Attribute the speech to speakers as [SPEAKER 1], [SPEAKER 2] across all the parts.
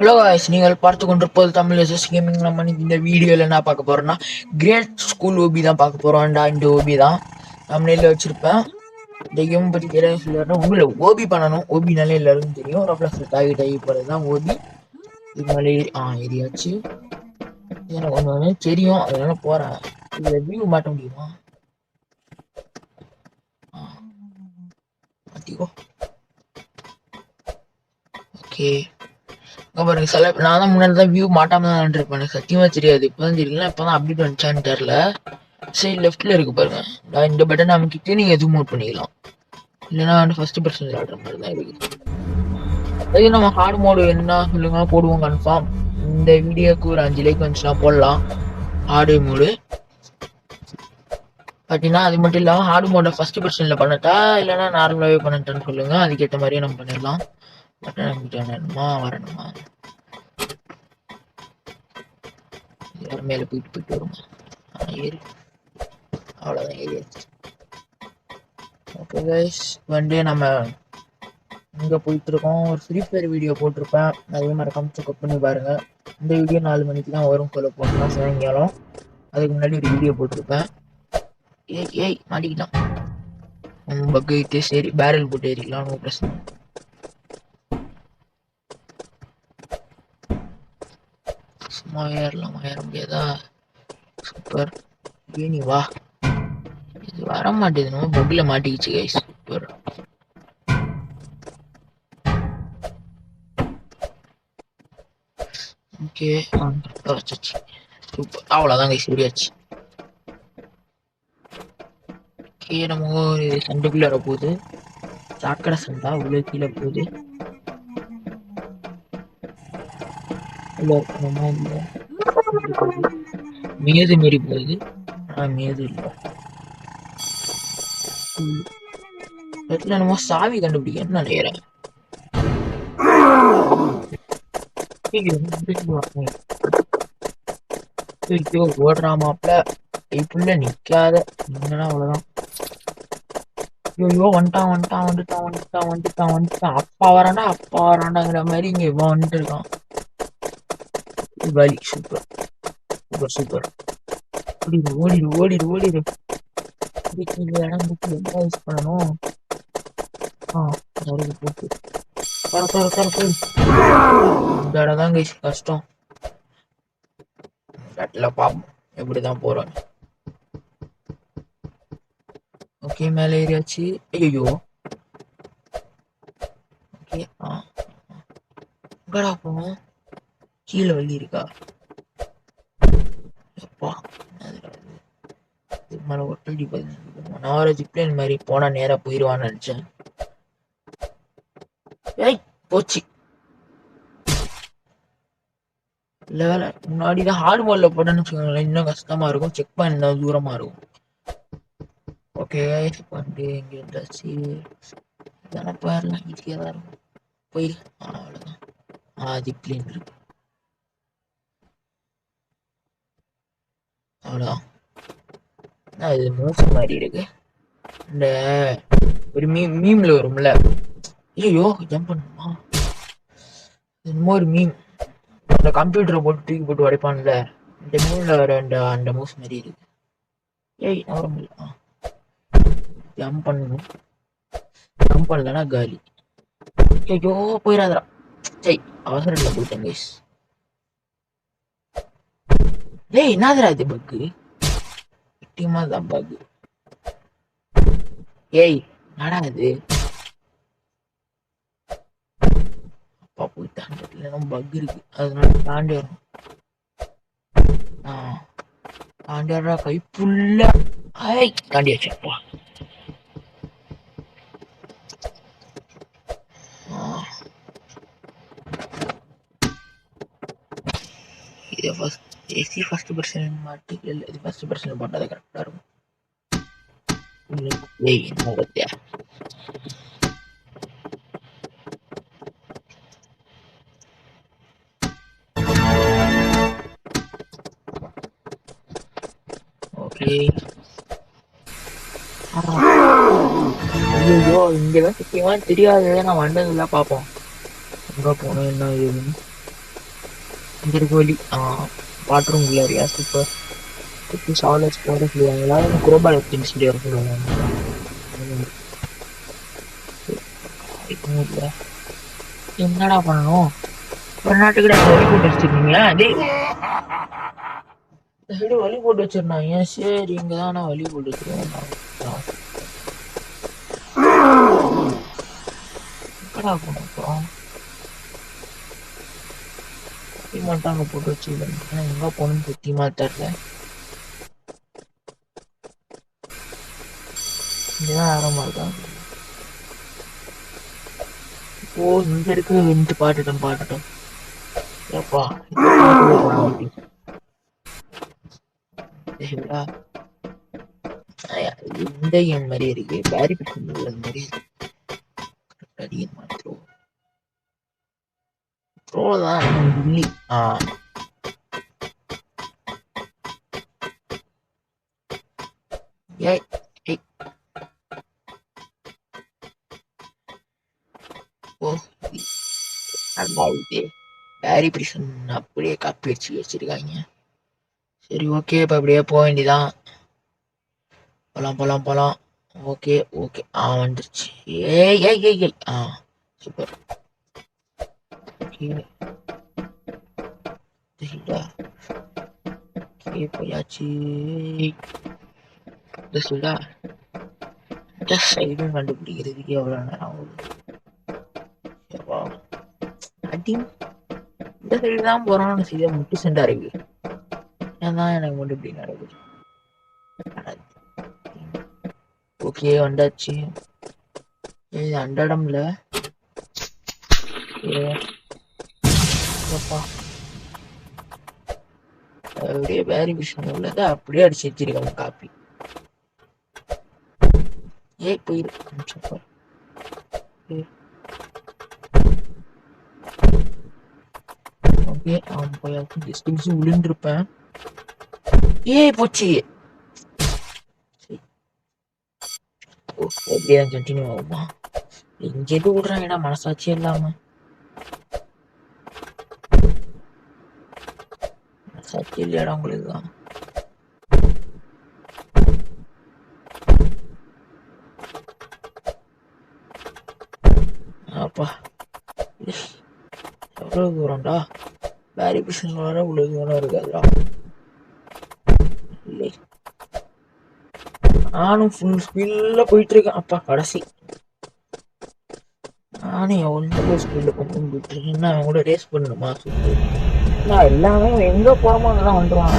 [SPEAKER 1] Hello guys, நீங்கள் பார்த்து கொண்டிருப்பது தமிழ் எஸ்எஸ் கேமிங். நம்ம இந்த வீடியோவில் என்ன பார்க்க போகிறோம்னா கிரேட் ஸ்கூல் ஓபி தான் பார்க்க போகிறோம்டா. இந்த ஓபி தான் தமிழில் வச்சுருப்பேன். இந்த கேம் பற்றி தெரியாது சொல்லிடுறேன். உங்களை ஓபி பண்ணணும். ஓபினாலே எல்லாருக்கும் தெரியும். ரொம்ப தாகி போகிறது தான் ஓபி. இது மேலே ஏரியாச்சு எனக்கு ஒன்று தெரியும், அதனால போகிறேன். இதில் வியூ மாட்ட முடியுமா? மாற்றிக்கோ. ஓகே, பாருங்க. சில நான் தான் முன்னாடி தான் வியூ மாட்டாம தான் இருப்பேன். எனக்கு சத்தியமா தெரியாது. இப்பதான் தெரியல, இப்பதான் அப்டேட் வந்துச்சான்னு தெரியல. சரி, லெஃப்ட்ல இருக்கு பாருங்க. நான் இந்த பட்டன் அமைக்கிட்டு நீங்க ஜூம் அவுட் பண்ணிக்கலாம். இல்லைன்னா ஃபர்ஸ்ட் பர்சன் ஆடுற மாதிரி தான் இருக்குது. அதே நம்ம ஹார்ட் மோடு என்ன சொல்லுங்க போடுவோம் கன்ஃபார்ம். இந்த வீடியோக்கு ஒரு 5 லைக் வந்துச்சுன்னா போடலாம் ஹார்டு மோடு. பார்த்தீங்கன்னா அது மட்டும் இல்லாமல் ஹார்டு மோட ஃபர்ஸ்ட் பர்சன்ல பண்ணட்டா இல்லைன்னா நார்மலாகவே பண்ணட்டான்னு சொல்லுங்க. அதுக்கேற்ற மாதிரியே நம்ம பண்ணிடலாம். பட்டன் வரணுமா மேல போயிட்டு வருமா? ஏறி அவ்வளோதான் ஏறியாச்சு. ஓகே கைஸ், வந்து நம்ம இங்கே போயிட்டு இருக்கோம். ஒரு ஃப்ரீ ஃபயர் வீடியோ போட்டிருப்பேன், அதே மறக்காம செக் பண்ணி பாருங்க. இந்த வீடியோ 4 மணிக்கு தான் வரும் சொல்ல போனா சாயங்காலம். அதுக்கு முன்னாடி ஒரு வீடியோ போட்டிருப்பேன். ஏய் மாட்டிக்கிட்டான் பக்கிட்டு. சரி, பேரல் போட்டு ஏறிக்கலாம், நோ பிரச்சனை. சும்மா ஏறலாம், ஏற முடியாதா? சூப்பர். நீ வா. இது வர மாட்டேது, நம்ம பக்ல மாட்டிக்கிச்சு கைஸ். சூப்பர். ஓகே, வச்சாச்சு. சூப்பர், அவ்வளோதான் கைஸ், சரியாச்சு. ஓகே, நம்ம ஒரு சண்டைக்குள்ள வர போகுது. சாக்கடை சண்டா உள்ள கீழே போகுது. இல்லை மேது மாரி போகுது. மேது இல்லை, இடத்துல நம்ம சாவி கண்டுபிடிக்கணும்னு நினைக்கிறேன். ஓடுறாமாப்ல இப்புள்ள நிக்காத என்னன்னா அவ்வளவுதான். ஐயோ, வந்துட்டான். அப்பா வராண்டாங்கிற மாதிரி இங்க இவன் வந்துட்டு இருக்கான். வலி. சூப்பர். ஓடிடு. இடம் என்ன யூஸ் பண்ணணும்? போட்டு இந்த இடம் தான் கஷ்டம். பாப்போம் எப்படிதான் போறோம். ஓகே, மேலே ஏறியாச்சு. ஐயோ, ஓகே. எங்கடா போனோம்? கீழே வழி இருக்கா? அப்பா, மேலே ஒட்டடி நான் ஜிப்லைன் மாதிரி போனா நேரா போயிடுவான்னு நினைச்சேன். போச்சு. இல்ல, முன்னாடிதான் ஹார்ட் மோட்ல போட்டேன்னு வச்சுக்கோங்களேன், இன்னும் கஷ்டமா இருக்கும். செக் பண்ண தூரமா இருக்கும். ஓகே, வந்து இங்க இருந்தாச்சு. இதெல்லாம் போயிடலாம், ஈஸியா தான் இருக்கும். போயிரு, அவ்வளவுதான். ஜிப்லைன் இருக்கு, அவ்வளவுதான். இது மோசம் மாதிரி இருக்கு. இந்த ஒரு மீம்ல வரும்ல, ஐயோ ஜம்ப் பண்ணுமா, என்னமோ ஒரு மீம், அந்த கம்ப்யூட்டரை போட்டு தூக்கி போட்டு உடைப்பான்ல, இந்த மீம்ல வர அந்த மோசம் மாதிரி இருக்கு. ஏய் நவரமில்ல, ஜம்ப் பண்ணணும். ஜம்ப் பண்ணலன்னா காலி. ஐயோ போயிடாதரா. சரி, அவசரத்தில் போயிட்டேன் கைஸ். டேய் என்னதுடா இது பக்கு? டீமா தான் பக்கு. ஏய் நடா இது. அப்பா போய் தாண்டல பக் இருக்கு, அதனால தாண்டி வரணும். தாண்டி வர்றா கை புல்ல. தாண்டியாச்சு. அப்பா இது ஃபர்ஸ்ட் பர்சன் மாட்டு இல்லை, இது ஃபர்ஸ்ட் பர்சன் போட்டால் கரெக்டாக இருக்கும். ஏய் என்ன பத்தியா? ஓகே, ஐயோ இங்கதான் சத்தியமா தெரியாது. நான் வந்ததுல பார்ப்போம் எங்க போனோம் என்ன ஏதுன்னு. இங்க இருக்க வழி பாத்ரூம் உள்ளாரியா சூப்பர். குட்டி சாலஸ் போட சொல்லுவாங்களா குரோபால் எடுத்துன்னு சொல்லி வர சொல்லுவாங்க. என்னடா பண்ணணும் ஒரு நாட்டுக்கு வழி போட்டு வச்சிருக்கீங்களா அதே சைடு வழி போட்டு வச்சிருந்தாங்க. சரி இங்கதான் நான் வழி போட்டு வச்சிருவேன். எங்கடா போனோம் அப்புறம் மட்டும் அங்க போட்டு வச்சிருக்கேன். எங்க போகணும்னு சத்தியமா தெரியல. இங்கதான் ஆரம்பம் இருக்காங்க. ஓ இங்க இருக்கு வந்து பாட்டுட்டோம் ஏப்பா இந்த என் மாதிரி இருக்கு பேரி பிடிக்கும் மாதிரி அதிகமா த்ரோதான் இல்லை. பேரி பிரிசன் அப்படியே காப்பி அடிச்சு வச்சிருக்காங்க. சரி ஓகே இப்ப அப்படியே போக வேண்டியதான். போலாம். ஓகே வந்துருச்சு. ஏய் சூப்பர். போயாச்சு. சைடும் கண்டுபிடிக்கிறதுக்கு எவ்வளவு நேரம் ஆகுது. அடி இந்த சைடு தான் போறோம்னு செய்ய முட்டு செண்டா இருக்கு. ஏதான் எனக்கு மட்டும் இப்படி நடக்குது. ஓகே வந்தாச்சு. இது அந்த இடம்ல அப்படியே பேரி விஷயம் உள்ளத அப்படியே அடிச்சு வச்சிருக்காங்க காப்பி. போயிருக்கு ஓகே அவன் போயாச்சும் டிஸ்டன்ஸ் விழுந்திருப்பேன். போச்சு. எப்படிதான் கண்டினியூ ஆகுமா இங்க எது விடுறாங்கடா மனசாட்சியே இல்லாம. மனசாட்சி இல்லையாடா உங்களுக்கு தான். அப்பா எவ்வளவு தூரம்டா பேரி பிஷன் வர இவ்வளவு தூரம் இருக்காதுடா. இல்லை நானும் ஃபுல் ஸ்பீட்ல போயிட்டு இருக்கேன். அப்பா கடைசி நானும் எவ்வளோ ஸ்பீட்ல போயிட்டு இருக்கேன். என்ன அவன் கூட ரேஸ் பண்ணணுமா சுத்து எல்லாமே எங்க போறோமோ அங்கதான் வந்துருவாங்க.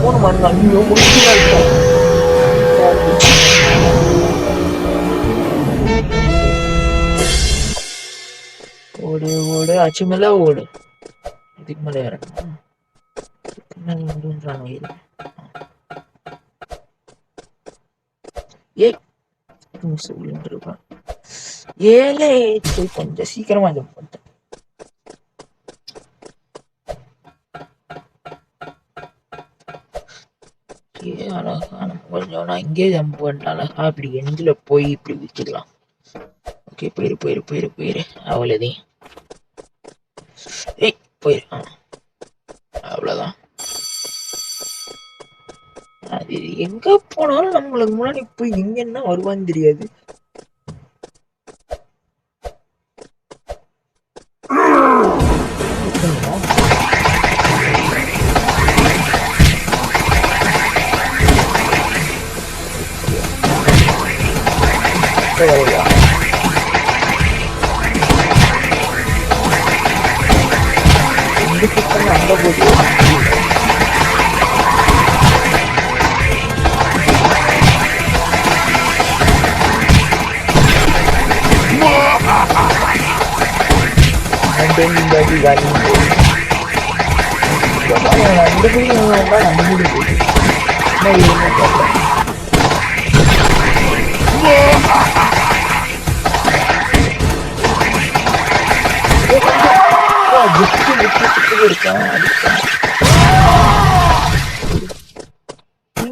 [SPEAKER 1] போன மாதிரி ஓடு அச்சு மேல ஓடு. இதுக்கு மேல இறங்கணும். கொஞ்சம் சீக்கிரமா ஜம்ப் பண்ணிட்டேன். கொஞ்சம் நான் இங்கே ஜம்ப் பண்ணிட்டால அப்படி எஞ்சில போய் இப்படி வித்துக்கலாம். ஓகே போயிரு அவ்வளோதே. போயிரு அவ்வளோதான். அது எங்க போனாலும் நம்மளுக்கு முன்னாடி போய் எங்க என்ன வருவான்னு தெரியாது. வரையா இந்த சிஸ்டம் அங்க போகுது. இந்த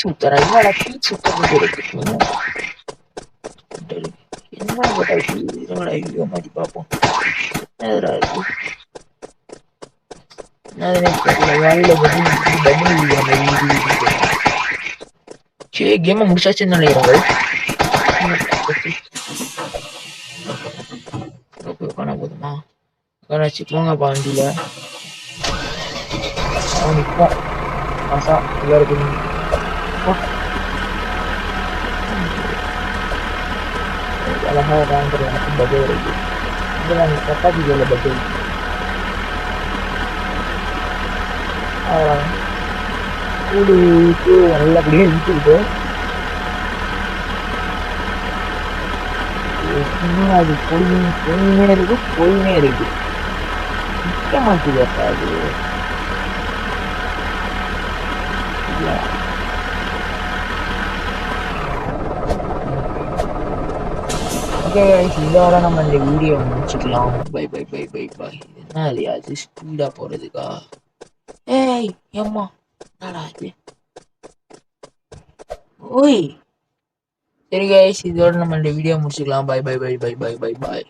[SPEAKER 1] சூத்தரா என்னடா டீ சுத்தம் இருக்கு என்னடா ஐயோ மாதிரி பார்ப்போம். என்னடா இருக்கு சரி கேமை முடிச்சாச்சுன்னு நினைக்கிறேன். காண போதுமா காணாச்சு போங்க பாண்டியில நிற்போம் ஆசா எல்லாருக்கும் அழகா வாங்குற எனக்கும் பதில் இருக்கு. இதில் சப்பாத்தி வேலை பதில் கூடுக்கு நல்லபடியாக இழுத்துக்கிட்டு அது போயினே இருக்கு நிற்க மாட்டேங்கப்பா அது. ஓகே இதோட நம்ம இந்த வீடியோ முடிச்சுக்கலாம். Bye bye bye bye bye. என்ன அது அது ஸ்பீடா போறதுக்கா? ஏய் ஏம்மா என்னடா அது? ஓய் சரி கைஸ் இதோட நம்ம இந்த வீடியோ முடிச்சுக்கலாம். Bye bye bye bye bye bye by.